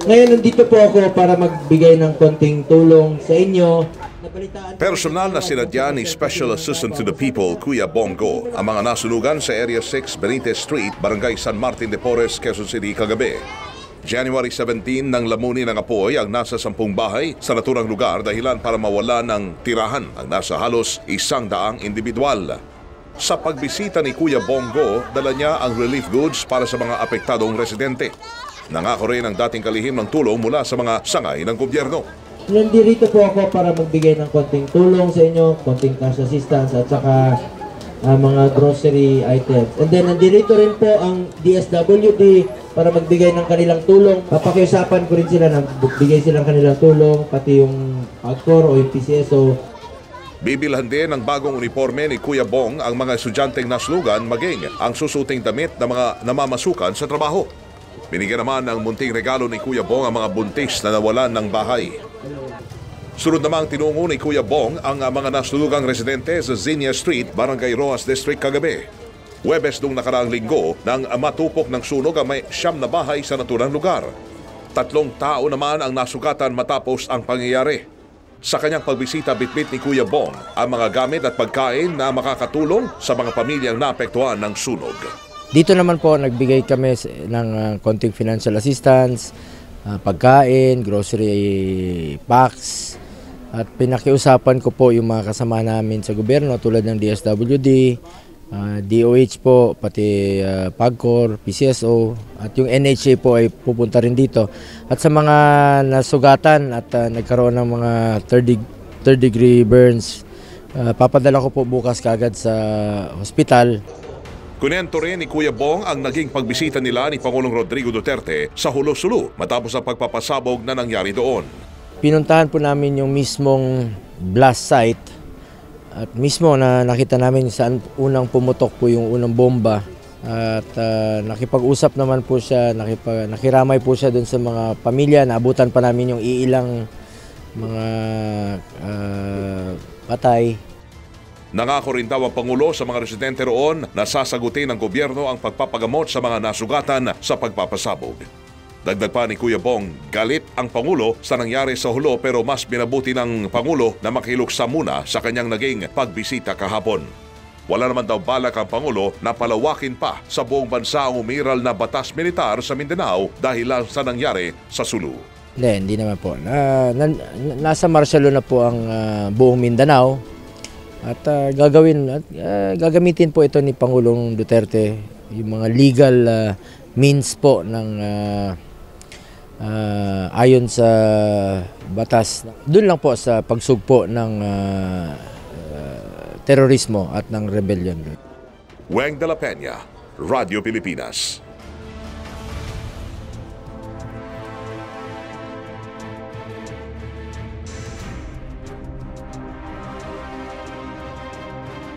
Ngayon, nandito po ako para magbigay ng konting tulong sa inyo. Personal na sinadya ni Special Assistant to the People, Kuya Bongo, ang mga nasunugan sa Area 6, Benitez Street, Barangay San Martin de Porres, Quezon City, kagabi. January 17 nang lamunin ng apoy ang nasa 10 bahay sa naturang lugar dahilan para mawala ng tirahan ang nasa halos 100 individual. Sa pagbisita ni Kuya Bongo, dala niya ang relief goods para sa mga apektadong residente. Nangako rin ang dating kalihim ng tulong mula sa mga sangay ng gobyerno. Nandito po ako para magbigay ng konting tulong sa inyo, konting cash assistance at saka mga grocery items. And then nandito rin po ang DSWD para magbigay ng kanilang tulong. Papakiusapan ko rin sila na bigay silang kanilang tulong, pati yung PAGCOR o yung PCSO. Bibilhan din ng bagong uniforme ni Kuya Bong ang mga estudyanteng naslugan maging ang susuting damit ng mga namamasukan sa trabaho. Binigyan naman ng munting regalo ni Kuya Bong ang mga buntis na nawalan ng bahay. Sunod namang tinungo ni Kuya Bong ang mga nasulugang residente sa Zinia Street, Barangay Rojas District kagabi. Huwebes nung nakaraang linggo nang matupok ng sunog ang may 9 na bahay sa naturang lugar. 3 tao naman ang nasugatan matapos ang pangyayari. Sa kanyang pagbisita, bitbit ni Kuya Bong ang mga gamit at pagkain na makakatulong sa mga pamilyang naapektuhan ng sunog. Dito naman po nagbigay kami ng konting financial assistance, pagkain, grocery packs, at pinakiusapan ko po yung mga kasama namin sa gobyerno tulad ng DSWD, DOH po, pati PAGCOR, PCSO, at yung NHA po ay pupunta rin dito. At sa mga nasugatan at nagkaroon ng mga third degree burns, papadala ko po bukas kaagad sa hospital. Kunento rin ni Kuya Bong ang naging pagbisita nila ni Pangulong Rodrigo Duterte sa Hulo-Sulu matapos ang pagpapasabog na nangyari doon. Pinuntahan po namin yung mismong blast site at mismo na nakita namin saan unang pumutok po yung unang bomba. At nakipag-usap naman po siya, nakiramay po siya doon sa mga pamilya. Naabutan pa namin yung iilang mga patay. Nangako rin daw ang Pangulo sa mga residente roon na sasagutin ng gobyerno ang pagpapagamot sa mga nasugatan sa pagpapasabog. Dagdag pa ni Kuya Bong, galit ang Pangulo sa nangyari sa Hulo pero mas binabuti ng Pangulo na makiluksa muna sa kanyang naging pagbisita kahapon. Wala naman daw balak ang Pangulo na palawakin pa sa buong bansa ang umiral na batas militar sa Mindanao dahil lang sa nangyari sa Sulu. Hindi naman po. Nasa martial law na po ang buong Mindanao. At gagamitin po ito ni Pangulong Duterte yung mga legal means po ng ayon sa batas. Doon lang po sa pagsugpo ng terorismo at ng rebellion. Weng de la Peña, Radio Pilipinas.